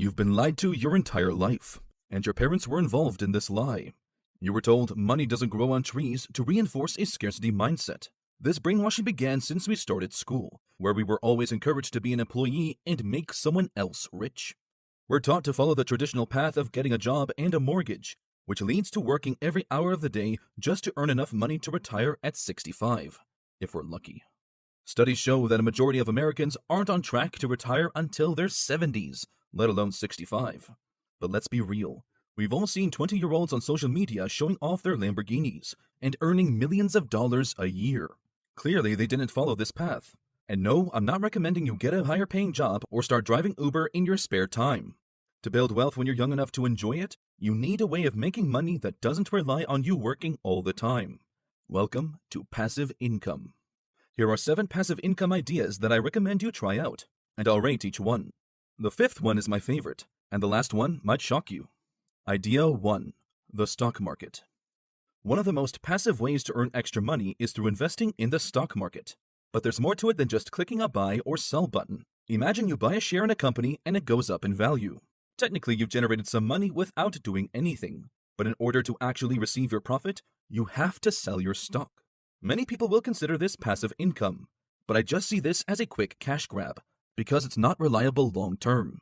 You've been lied to your entire life, and your parents were involved in this lie. You were told money doesn't grow on trees to reinforce a scarcity mindset. This brainwashing began since we started school, where we were always encouraged to be an employee and make someone else rich. We're taught to follow the traditional path of getting a job and a mortgage, which leads to working every hour of the day just to earn enough money to retire at 65, if we're lucky. Studies show that a majority of Americans aren't on track to retire until their 70s, let alone 65. But let's be real. We've all seen 20-year-olds on social media showing off their Lamborghinis and earning millions of dollars a year. Clearly, they didn't follow this path. And no, I'm not recommending you get a higher paying job or start driving Uber in your spare time. To build wealth when you're young enough to enjoy it, you need a way of making money that doesn't rely on you working all the time. Welcome to passive income. Here are 7 passive income ideas that I recommend you try out, and I'll rate each one. The 5th one is my favorite, and the last one might shock you. Idea 1. The stock market. One of the most passive ways to earn extra money is through investing in the stock market. But there's more to it than just clicking a buy or sell button. Imagine you buy a share in a company and it goes up in value. Technically, you've generated some money without doing anything. But in order to actually receive your profit, you have to sell your stock. Many people will consider this passive income, but I just see this as a quick cash grab because it's not reliable long term.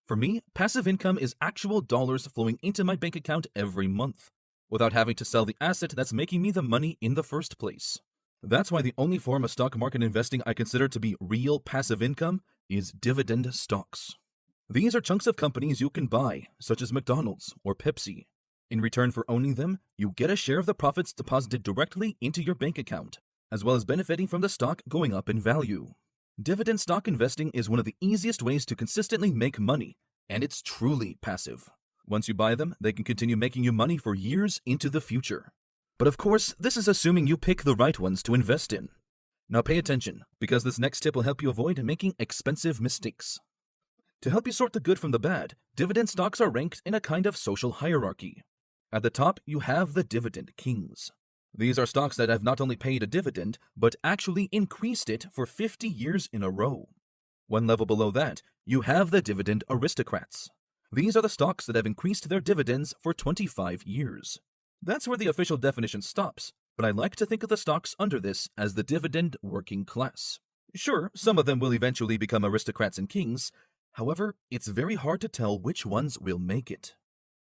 For me, passive income is actual dollars flowing into my bank account every month, without having to sell the asset that's making me the money in the first place. That's why the only form of stock market investing I consider to be real passive income is dividend stocks. These are chunks of companies you can buy, such as McDonald's or Pepsi. In return for owning them, you get a share of the profits deposited directly into your bank account, as well as benefiting from the stock going up in value. Dividend stock investing is one of the easiest ways to consistently make money, and it's truly passive. Once you buy them, they can continue making you money for years into the future. But of course, this is assuming you pick the right ones to invest in. Now pay attention, because this next tip will help you avoid making expensive mistakes. To help you sort the good from the bad, dividend stocks are ranked in a kind of social hierarchy. At the top, you have the dividend kings. These are stocks that have not only paid a dividend, but actually increased it for 50 years in a row. One level below that, you have the dividend aristocrats. These are the stocks that have increased their dividends for 25 years. That's where the official definition stops, but I like to think of the stocks under this as the dividend working class. Sure, some of them will eventually become aristocrats and kings. However, it's very hard to tell which ones will make it.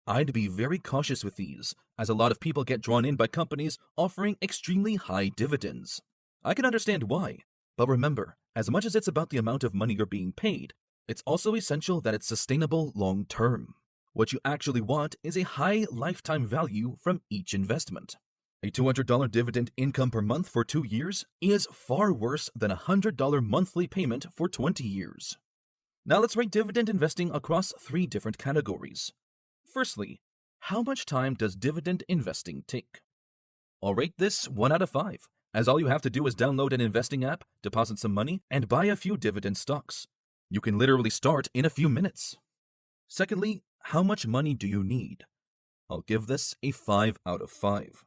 I'd be very cautious with these, as a lot of people get drawn in by companies offering extremely high dividends. I can understand why, but remember, as much as it's about the amount of money you're being paid, it's also essential that it's sustainable long term. What you actually want is a high lifetime value from each investment. A $200 dividend income per month for 2 years is far worse than a $100 monthly payment for 20 years. Now let's rate dividend investing across 3 different categories. Firstly, how much time does dividend investing take? I'll rate this 1 out of 5, as all you have to do is download an investing app, deposit some money, and buy a few dividend stocks. You can literally start in a few minutes. Secondly, how much money do you need? I'll give this a 5 out of 5.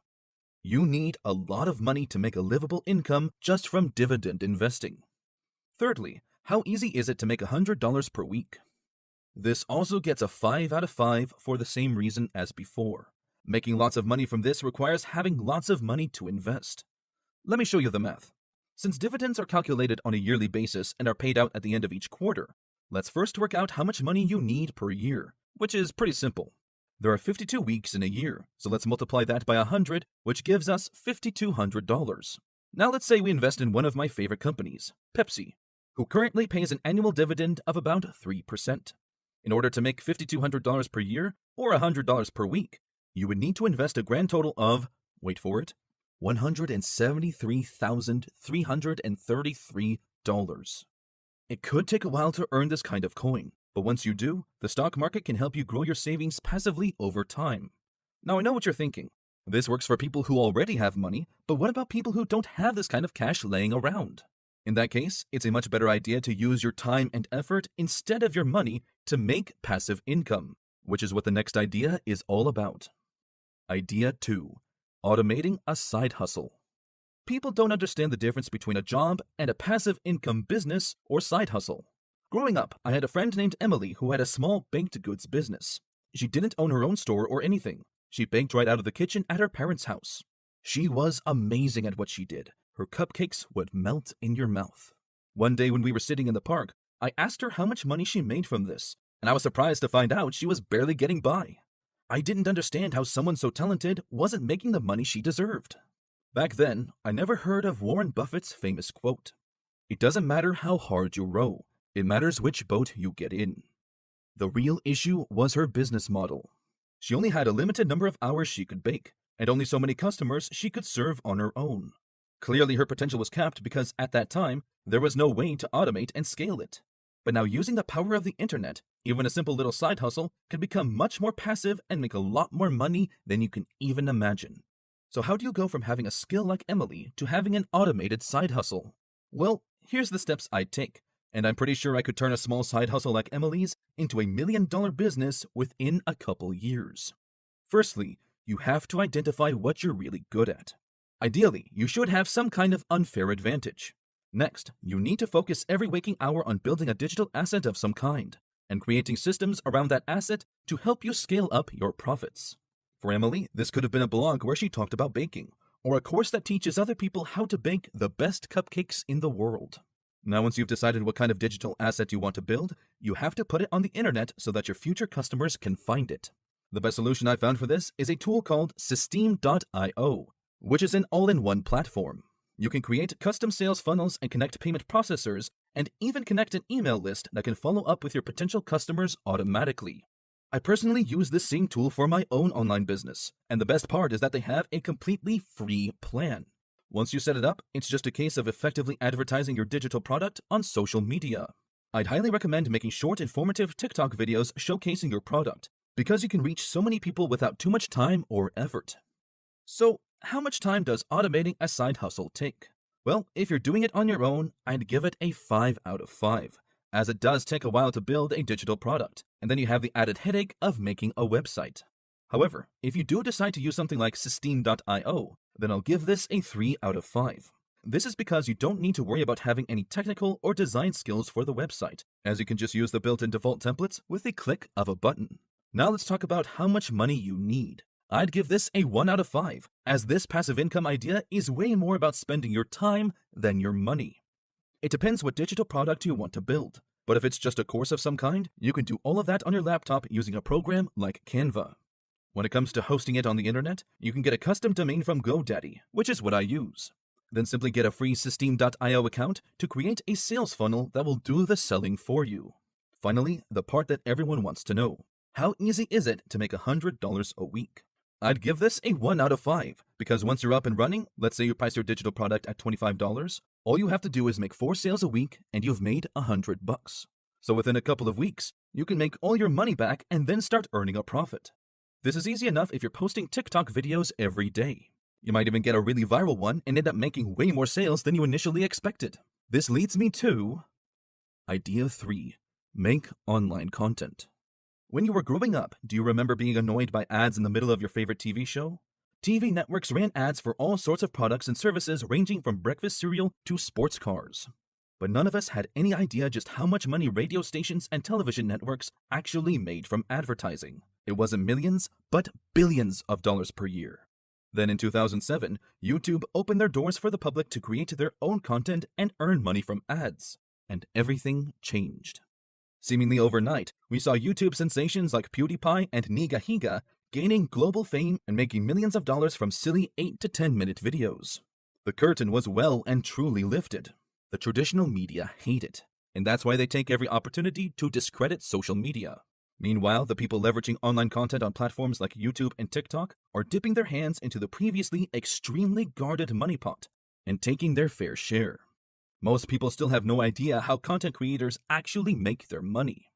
You need a lot of money to make a livable income just from dividend investing. Thirdly, how easy is it to make $100 per week? This also gets a 5 out of 5 for the same reason as before. Making lots of money from this requires having lots of money to invest. Let me show you the math. Since dividends are calculated on a yearly basis and are paid out at the end of each quarter, let's first work out how much money you need per year, which is pretty simple. There are 52 weeks in a year, so let's multiply that by 100, which gives us $5,200. Now let's say we invest in one of my favorite companies, Pepsi, who currently pays an annual dividend of about 3%. In order to make $5,200 per year, or $100 per week, you would need to invest a grand total of, wait for it, $173,333. It could take a while to earn this kind of coin, but once you do, the stock market can help you grow your savings passively over time. Now I know what you're thinking. This works for people who already have money, but what about people who don't have this kind of cash laying around? In that case, it's a much better idea to use your time and effort instead of your money to make passive income, which is what the next idea is all about. Idea 2. Automating a side hustle. People don't understand the difference between a job and a passive income business or side hustle. Growing up, I had a friend named Emily who had a small baked goods business. She didn't own her own store or anything. She baked right out of the kitchen at her parents' house. She was amazing at what she did. Her cupcakes would melt in your mouth. One day when we were sitting in the park, I asked her how much money she made from this, and I was surprised to find out she was barely getting by. I didn't understand how someone so talented wasn't making the money she deserved. Back then, I never heard of Warren Buffett's famous quote, "It doesn't matter how hard you row, it matters which boat you get in." The real issue was her business model. She only had a limited number of hours she could bake, and only so many customers she could serve on her own. Clearly her potential was capped because at that time, there was no way to automate and scale it. But now using the power of the internet, even a simple little side hustle can become much more passive and make a lot more money than you can even imagine. So how do you go from having a skill like Emily to having an automated side hustle? Well, here's the steps I'd take, and I'm pretty sure I could turn a small side hustle like Emily's into $1 million business within a couple years. Firstly, you have to identify what you're really good at. Ideally, you should have some kind of unfair advantage. Next, you need to focus every waking hour on building a digital asset of some kind, and creating systems around that asset to help you scale up your profits. For Emily, this could have been a blog where she talked about baking, or a course that teaches other people how to bake the best cupcakes in the world. Now, once you've decided what kind of digital asset you want to build, you have to put it on the internet so that your future customers can find it. The best solution I found for this is a tool called Systeme.io, which is an all-in-one platform. You can create custom sales funnels and connect payment processors, and even connect an email list that can follow up with your potential customers automatically. I personally use this same tool for my own online business, and the best part is that they have a completely free plan. Once you set it up, it's just a case of effectively advertising your digital product on social media. I'd highly recommend making short, informative TikTok videos showcasing your product, because you can reach so many people without too much time or effort. So, how much time does automating a side hustle take? Well, if you're doing it on your own, I'd give it a 5 out of 5, as it does take a while to build a digital product, and then you have the added headache of making a website. However, if you do decide to use something like Systeme.io, then I'll give this a 3 out of 5. This is because you don't need to worry about having any technical or design skills for the website, as you can just use the built-in default templates with a click of a button. Now let's talk about how much money you need. I'd give this a 1 out of 5, as this passive income idea is way more about spending your time than your money. It depends what digital product you want to build, but if it's just a course of some kind, you can do all of that on your laptop using a program like Canva. When it comes to hosting it on the internet, you can get a custom domain from GoDaddy, which is what I use. Then simply get a free Systeme.io account to create a sales funnel that will do the selling for you. Finally, the part that everyone wants to know. How easy is it to make $100 a week? I'd give this a 1 out of 5, because once you're up and running, let's say you price your digital product at $25, all you have to do is make 4 sales a week and you've made $100. So within a couple of weeks, you can make all your money back and then start earning a profit. This is easy enough if you're posting TikTok videos every day. You might even get a really viral one and end up making way more sales than you initially expected. This leads me to Idea 3. Make online content. When you were growing up, do you remember being annoyed by ads in the middle of your favorite TV show? TV networks ran ads for all sorts of products and services ranging from breakfast cereal to sports cars. But none of us had any idea just how much money radio stations and television networks actually made from advertising. It wasn't millions, but billions of dollars per year. Then in 2007, YouTube opened their doors for the public to create their own content and earn money from ads. And everything changed. Seemingly overnight, we saw YouTube sensations like PewDiePie and Nigahiga gaining global fame and making millions of dollars from silly 8 to 10 minute videos. The curtain was well and truly lifted. The traditional media hate it, and that's why they take every opportunity to discredit social media. Meanwhile, the people leveraging online content on platforms like YouTube and TikTok are dipping their hands into the previously extremely guarded money pot and taking their fair share. Most people still have no idea how content creators actually make their money.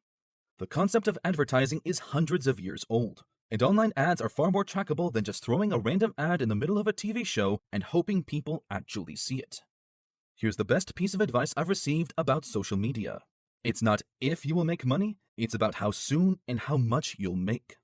The concept of advertising is hundreds of years old, and online ads are far more trackable than just throwing a random ad in the middle of a TV show and hoping people actually see it. Here's the best piece of advice I've received about social media. It's not if you will make money, it's about how soon and how much you'll make.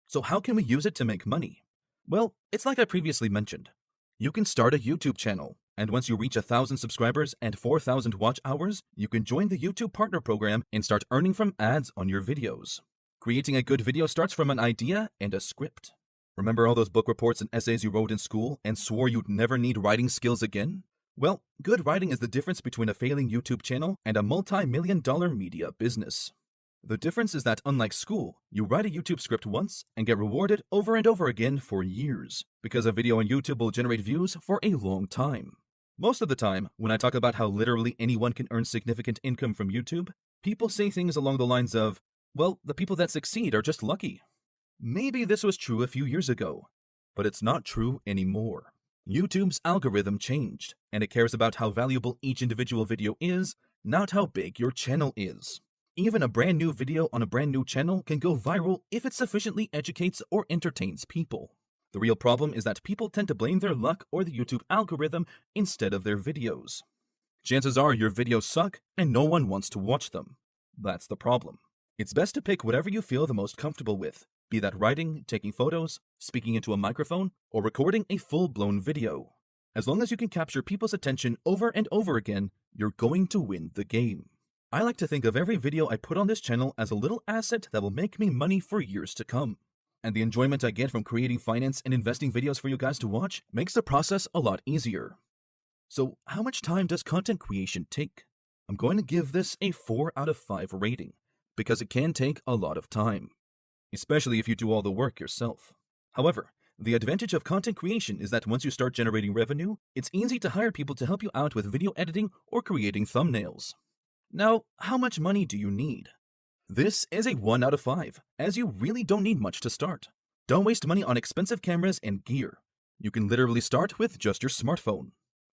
So how can we use it to make money? Well, it's like I previously mentioned. You can start a YouTube channel And once you reach 1,000 subscribers and 4,000 watch hours, you can join the YouTube Partner Program and start earning from ads on your videos. Creating a good video starts from an idea and a script. Remember all those book reports and essays you wrote in school and swore you'd never need writing skills again? Well, good writing is the difference between a failing YouTube channel and a multi-million-dollar media business. The difference is that unlike school, you write a YouTube script once and get rewarded over and over again for years, because a video on YouTube will generate views for a long time. Most of the time, when I talk about how literally anyone can earn significant income from YouTube, people say things along the lines of, well, the people that succeed are just lucky. Maybe this was true a few years ago, but it's not true anymore. YouTube's algorithm changed, and it cares about how valuable each individual video is, not how big your channel is. Even a brand new video on a brand new channel can go viral if it sufficiently educates or entertains people. The real problem is that people tend to blame their luck or the YouTube algorithm instead of their videos. Chances are your videos suck and no one wants to watch them. That's the problem. It's best to pick whatever you feel the most comfortable with, be that writing, taking photos, speaking into a microphone, or recording a full-blown video. As long as you can capture people's attention over and over again, you're going to win the game. I like to think of every video I put on this channel as a little asset that will make me money for years to come. And the enjoyment I get from creating finance and investing videos for you guys to watch makes the process a lot easier. So how much time does content creation take? I'm going to give this a 4 out of 5 rating, because it can take a lot of time, especially if you do all the work yourself. However, the advantage of content creation is that once you start generating revenue, it's easy to hire people to help you out with video editing or creating thumbnails. Now, how much money do you need? This is a 1 out of 5, as you really don't need much to start. Don't waste money on expensive cameras and gear. You can literally start with just your smartphone.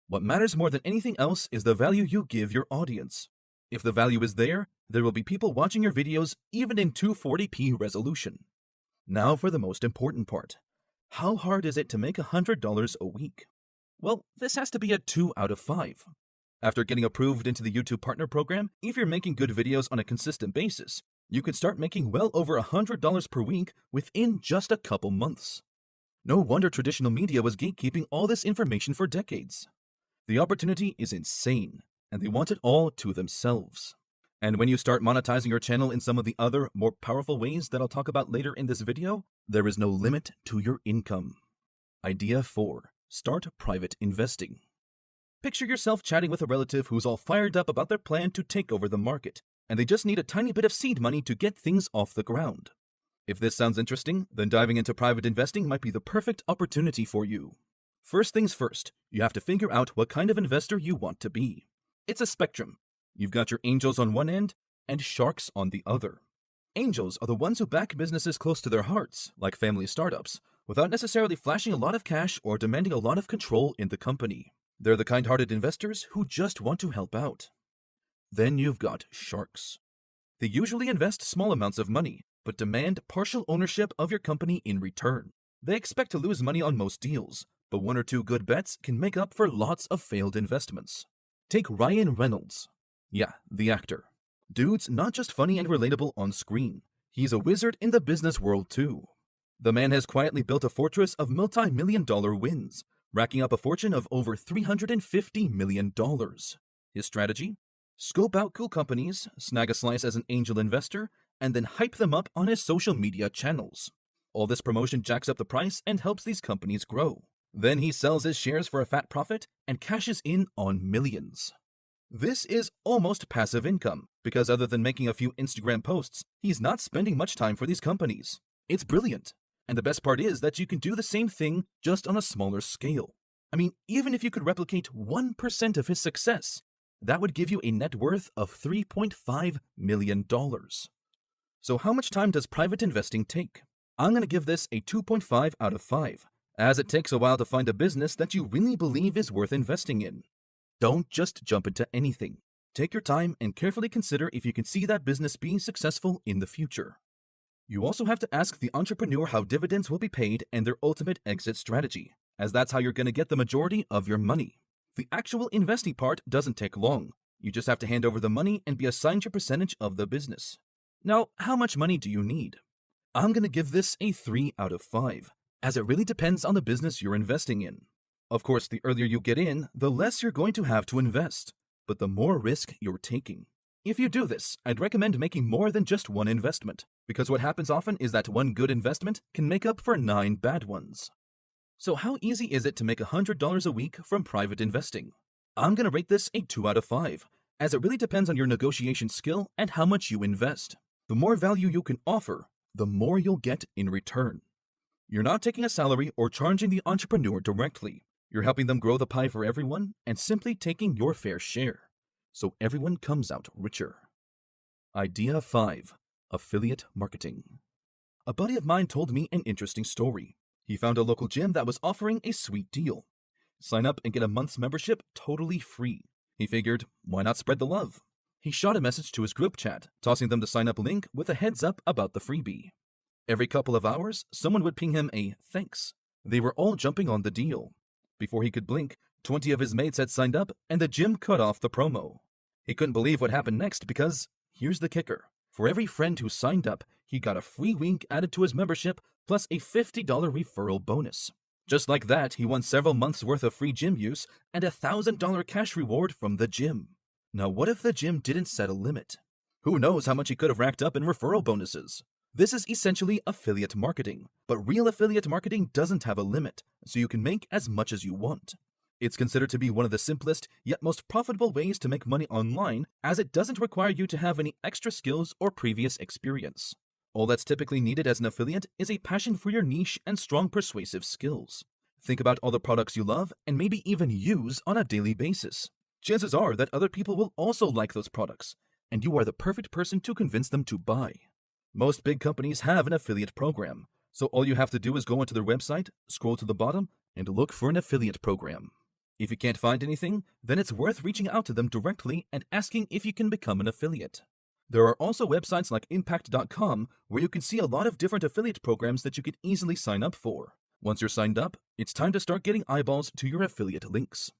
What matters more than anything else is the value you give your audience. If the value is there will be people watching your videos even in 240p resolution. Now for the most important part. How hard is it to make $100 a week? Well, this has to be a 2 out of 5. After getting approved into the YouTube Partner Program, if you're making good videos on a consistent basis, you could start making well over $100 per week within just a couple months. No wonder traditional media was gatekeeping all this information for decades. The opportunity is insane, and they want it all to themselves. And when you start monetizing your channel in some of the other, more powerful ways that I'll talk about later in this video, there is no limit to your income. Idea 4. Start private investing. Picture yourself chatting with a relative who's all fired up about their plan to take over the market, and they just need a tiny bit of seed money to get things off the ground. If this sounds interesting, then diving into private investing might be the perfect opportunity for you. First things first, you have to figure out what kind of investor you want to be. It's a spectrum. You've got your angels on one end and sharks on the other. Angels are the ones who back businesses close to their hearts, like family startups, without necessarily flashing a lot of cash or demanding a lot of control in the company. They're the kind-hearted investors who just want to help out. Then you've got sharks. They usually invest small amounts of money, but demand partial ownership of your company in return. They expect to lose money on most deals, but 1 or 2 good bets can make up for lots of failed investments. Take Ryan Reynolds. Yeah, the actor. Dude's not just funny and relatable on screen. He's a wizard in the business world too. The man has quietly built a fortress of multi-million-dollar wins, racking up a fortune of over $350 million. His strategy? Scope out cool companies, snag a slice as an angel investor, and then hype them up on his social media channels. All this promotion jacks up the price and helps these companies grow. Then he sells his shares for a fat profit and cashes in on millions. This is almost passive income, because other than making a few Instagram posts, he's not spending much time for these companies. It's brilliant. And the best part is that you can do the same thing just on a smaller scale. I mean, even if you could replicate 1% of his success, that would give you a net worth of $3.5 million. So how much time does private investing take? I'm going to give this a 2.5 out of 5, as it takes a while to find a business that you really believe is worth investing in. Don't just jump into anything. Take your time and carefully consider if you can see that business being successful in the future. You also have to ask the entrepreneur how dividends will be paid and their ultimate exit strategy, as that's how you're going to get the majority of your money. The actual investing part doesn't take long. You just have to hand over the money and be assigned your percentage of the business. Now, how much money do you need? I'm going to give this a 3 out of 5, as it really depends on the business you're investing in. Of course, the earlier you get in, the less you're going to have to invest, but the more risk you're taking. If you do this, I'd recommend making more than just one investment, because what happens often is that one good investment can make up for 9 bad ones. So how easy is it to make $100 a week from private investing? I'm going to rate this a 2 out of 5, as it really depends on your negotiation skill and how much you invest. The more value you can offer, the more you'll get in return. You're not taking a salary or charging the entrepreneur directly. You're helping them grow the pie for everyone and simply taking your fair share, so everyone comes out richer. Idea 5. Affiliate marketing. A buddy of mine told me an interesting story. He found a local gym that was offering a sweet deal. Sign up and get a month's membership totally free. He figured, why not spread the love? He shot a message to his group chat, tossing them the sign-up link with a heads up about the freebie. Every couple of hours, someone would ping him a thanks. They were all jumping on the deal. Before he could blink, 20 of his mates had signed up and the gym cut off the promo. He couldn't believe what happened next because, here's the kicker, for every friend who signed up, he got a free week added to his membership plus a $50 referral bonus. Just like that, he won several months worth of free gym use and a $1,000 cash reward from the gym. Now what if the gym didn't set a limit? Who knows how much he could have racked up in referral bonuses? This is essentially affiliate marketing, but real affiliate marketing doesn't have a limit, so you can make as much as you want. It's considered to be one of the simplest yet most profitable ways to make money online, as it doesn't require you to have any extra skills or previous experience. All that's typically needed as an affiliate is a passion for your niche and strong persuasive skills. Think about all the products you love and maybe even use on a daily basis. Chances are that other people will also like those products, and you are the perfect person to convince them to buy. Most big companies have an affiliate program, so all you have to do is go onto their website, scroll to the bottom, and look for an affiliate program. If you can't find anything, then it's worth reaching out to them directly and asking if you can become an affiliate. There are also websites like impact.com where you can see a lot of different affiliate programs that you could easily sign up for. Once you're signed up, it's time to start getting eyeballs to your affiliate links.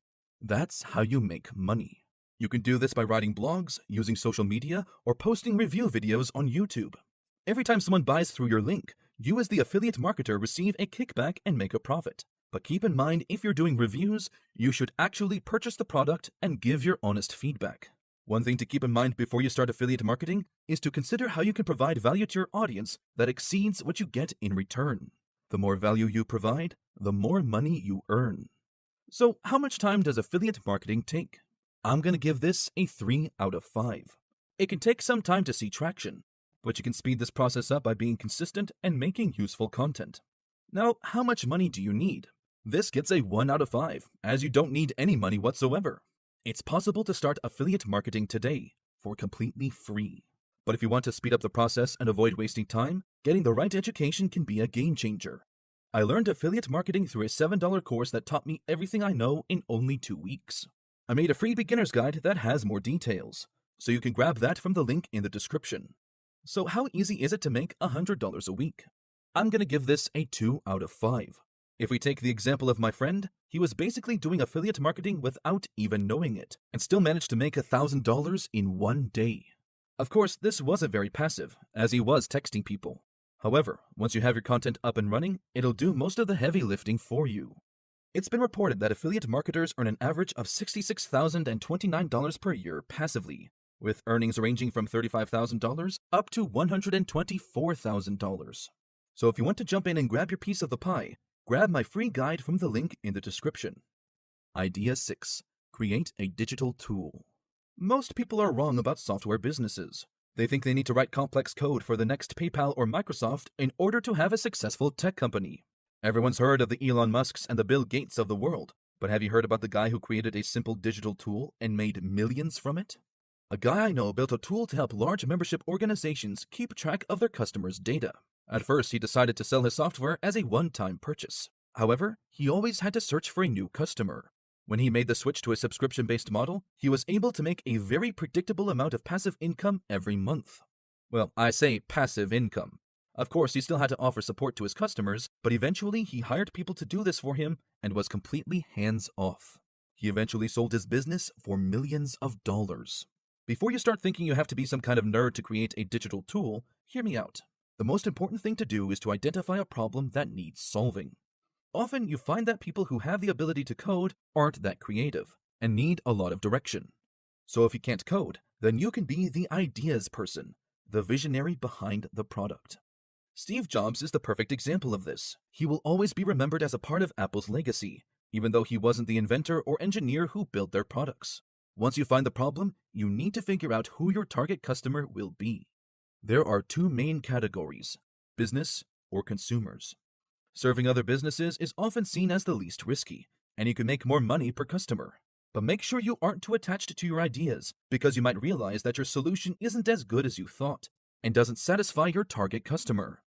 That's how you make money. You can do this by writing blogs, using social media, or posting review videos on YouTube. Every time someone buys through your link, you as the affiliate marketer receive a kickback and make a profit. But keep in mind, if you're doing reviews, you should actually purchase the product and give your honest feedback. One thing to keep in mind before you start affiliate marketing is to consider how you can provide value to your audience that exceeds what you get in return. The more value you provide, the more money you earn. So how much time does affiliate marketing take? I'm going to give this a 3 out of 5. It can take some time to see traction, but you can speed this process up by being consistent and making useful content. Now, how much money do you need? This gets a 1 out of 5, as you don't need any money whatsoever. It's possible to start affiliate marketing today for completely free. But if you want to speed up the process and avoid wasting time, getting the right education can be a game changer. I learned affiliate marketing through a $7 course that taught me everything I know in only 2 weeks. I made a free beginner's guide that has more details, so you can grab that from the link in the description. So how easy is it to make $100 a week? I'm going to give this a 2 out of 5. If we take the example of my friend, he was basically doing affiliate marketing without even knowing it, and still managed to make $1,000 in 1 day. Of course, this wasn't very passive, as he was texting people. However, once you have your content up and running, it'll do most of the heavy lifting for you. It's been reported that affiliate marketers earn an average of $66,029 per year passively, with earnings ranging from $35,000 up to $124,000. So if you want to jump in and grab your piece of the pie, grab my free guide from the link in the description. Idea 6. Create a digital tool. Most people are wrong about software businesses. They think they need to write complex code for the next PayPal or Microsoft in order to have a successful tech company. Everyone's heard of the Elon Musks and the Bill Gates of the world, but have you heard about the guy who created a simple digital tool and made millions from it? A guy I know built a tool to help large membership organizations keep track of their customers' data. At first, he decided to sell his software as a one-time purchase. However, he always had to search for a new customer. When he made the switch to a subscription-based model, he was able to make a very predictable amount of passive income every month. Well, I say passive income. Of course, he still had to offer support to his customers, but eventually he hired people to do this for him and was completely hands-off. He eventually sold his business for millions of dollars. Before you start thinking you have to be some kind of nerd to create a digital tool, hear me out. The most important thing to do is to identify a problem that needs solving. Often you find that people who have the ability to code aren't that creative and need a lot of direction. So if you can't code, then you can be the ideas person, the visionary behind the product. Steve Jobs is the perfect example of this. He will always be remembered as a part of Apple's legacy, even though he wasn't the inventor or engineer who built their products. Once you find the problem, you need to figure out who your target customer will be. There are two main categories: business or consumers. Serving other businesses is often seen as the least risky, and you can make more money per customer. But make sure you aren't too attached to your ideas, because you might realize that your solution isn't as good as you thought and doesn't satisfy your target customer.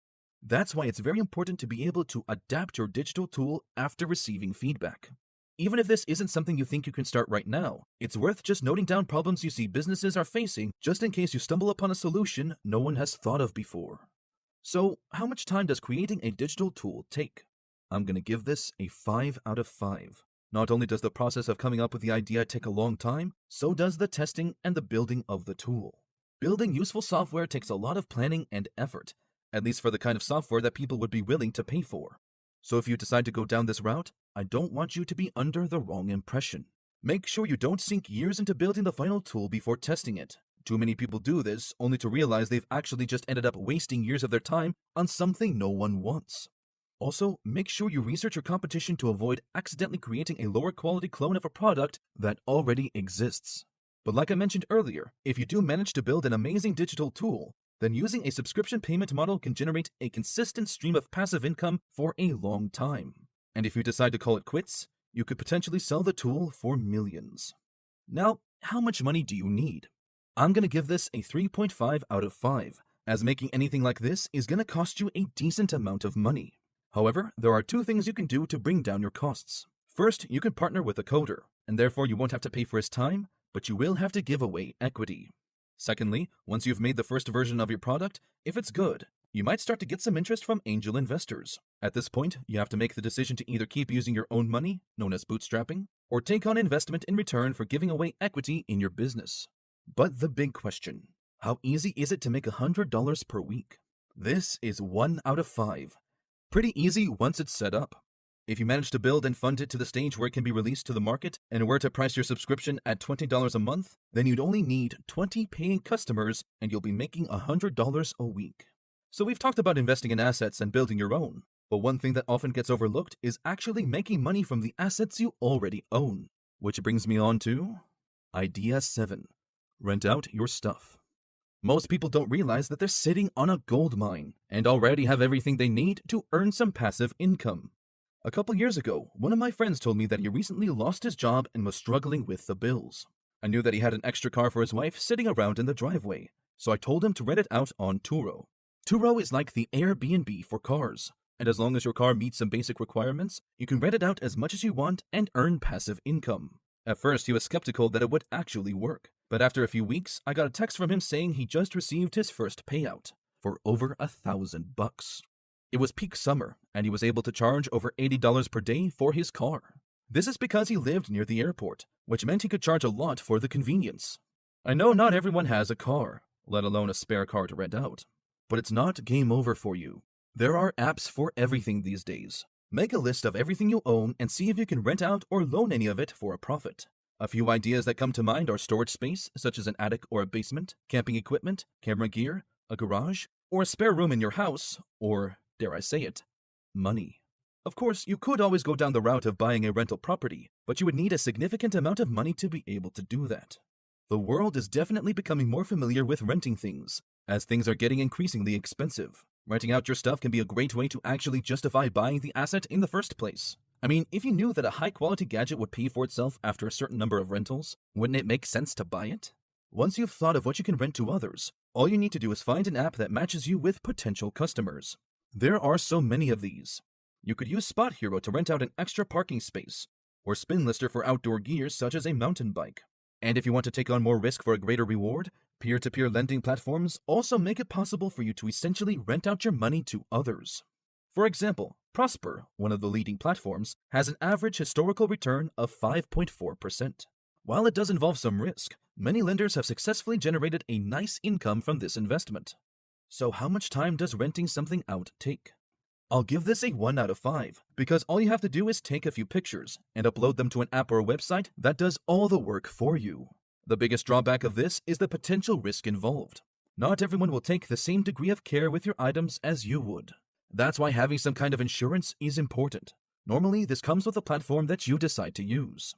That's why it's very important to be able to adapt your digital tool after receiving feedback. Even if this isn't something you think you can start right now, it's worth just noting down problems you see businesses are facing just in case you stumble upon a solution no one has thought of before. So, how much time does creating a digital tool take? I'm going to give this a 5 out of 5. Not only does the process of coming up with the idea take a long time, so does the testing and the building of the tool. Building useful software takes a lot of planning and effort, at least for the kind of software that people would be willing to pay for. So if you decide to go down this route, I don't want you to be under the wrong impression. Make sure you don't sink years into building the final tool before testing it. Too many people do this, only to realize they've actually just ended up wasting years of their time on something no one wants. Also, make sure you research your competition to avoid accidentally creating a lower quality clone of a product that already exists. But like I mentioned earlier, if you do manage to build an amazing digital tool, then using a subscription payment model can generate a consistent stream of passive income for a long time. And if you decide to call it quits, you could potentially sell the tool for millions. Now, how much money do you need? I'm going to give this a 3.5 out of 5, as making anything like this is going to cost you a decent amount of money. However, there are two things you can do to bring down your costs. First, you can partner with a coder, and therefore you won't have to pay for his time, but you will have to give away equity. Secondly, once you've made the first version of your product, if it's good, you might start to get some interest from angel investors. At this point, you have to make the decision to either keep using your own money, known as bootstrapping, or take on investment in return for giving away equity in your business. But the big question, how easy is it to make $100 per week? This is 1 out of 5. Pretty easy once it's set up. If you manage to build and fund it to the stage where it can be released to the market and were to price your subscription at $20 a month, then you'd only need 20 paying customers and you'll be making $100 a week. So we've talked about investing in assets and building your own, but one thing that often gets overlooked is actually making money from the assets you already own. Which brings me on to Idea 7. Rent out your stuff. Most people don't realize that they're sitting on a gold mine and already have everything they need to earn some passive income. A couple years ago, one of my friends told me that he recently lost his job and was struggling with the bills. I knew that he had an extra car for his wife sitting around in the driveway, so I told him to rent it out on Turo. Turo is like the Airbnb for cars, and as long as your car meets some basic requirements, you can rent it out as much as you want and earn passive income. At first, he was skeptical that it would actually work, but after a few weeks, I got a text from him saying he just received his first payout for over $1,000. It was peak summer, and he was able to charge over $80 per day for his car. This is because he lived near the airport, which meant he could charge a lot for the convenience. I know not everyone has a car, let alone a spare car to rent out, but it's not game over for you. There are apps for everything these days. Make a list of everything you own and see if you can rent out or loan any of it for a profit. A few ideas that come to mind are storage space, such as an attic or a basement, camping equipment, camera gear, a garage, or a spare room in your house, or, dare I say it, money. Of course, you could always go down the route of buying a rental property, but you would need a significant amount of money to be able to do that. The world is definitely becoming more familiar with renting things, as things are getting increasingly expensive. Renting out your stuff can be a great way to actually justify buying the asset in the first place. I mean, if you knew that a high-quality gadget would pay for itself after a certain number of rentals, wouldn't it make sense to buy it? Once you've thought of what you can rent to others, all you need to do is find an app that matches you with potential customers. There are so many of these. You could use Spot Hero to rent out an extra parking space, or Spin Lister for outdoor gear such as a mountain bike. And if you want to take on more risk for a greater reward, peer-to-peer lending platforms also make it possible for you to essentially rent out your money to others. For example, Prosper, one of the leading platforms, has an average historical return of 5.4%. While it does involve some risk, many lenders have successfully generated a nice income from this investment. So how much time does renting something out take? I'll give this a 1 out of 5 because all you have to do is take a few pictures and upload them to an app or a website that does all the work for you. The biggest drawback of this is the potential risk involved. Not everyone will take the same degree of care with your items as you would. That's why having some kind of insurance is important. Normally, this comes with a platform that you decide to use.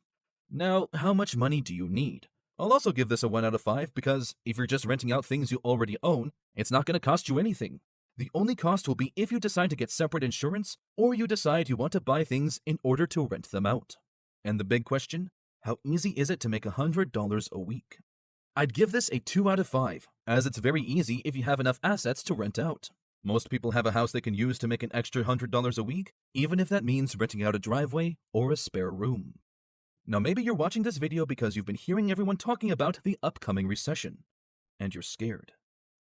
Now, how much money do you need? I'll also give this a 1 out of 5 because if you're just renting out things you already own, it's not going to cost you anything. The only cost will be if you decide to get separate insurance or you decide you want to buy things in order to rent them out. And the big question, how easy is it to make $100 a week? I'd give this a 2 out of 5, as it's very easy if you have enough assets to rent out. Most people have a house they can use to make an extra $100 a week, even if that means renting out a driveway or a spare room. Now maybe you're watching this video because you've been hearing everyone talking about the upcoming recession, and you're scared.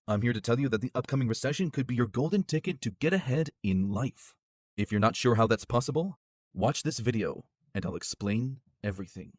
I'm here to tell you that the upcoming recession could be your golden ticket to get ahead in life. If you're not sure how that's possible, watch this video and I'll explain everything.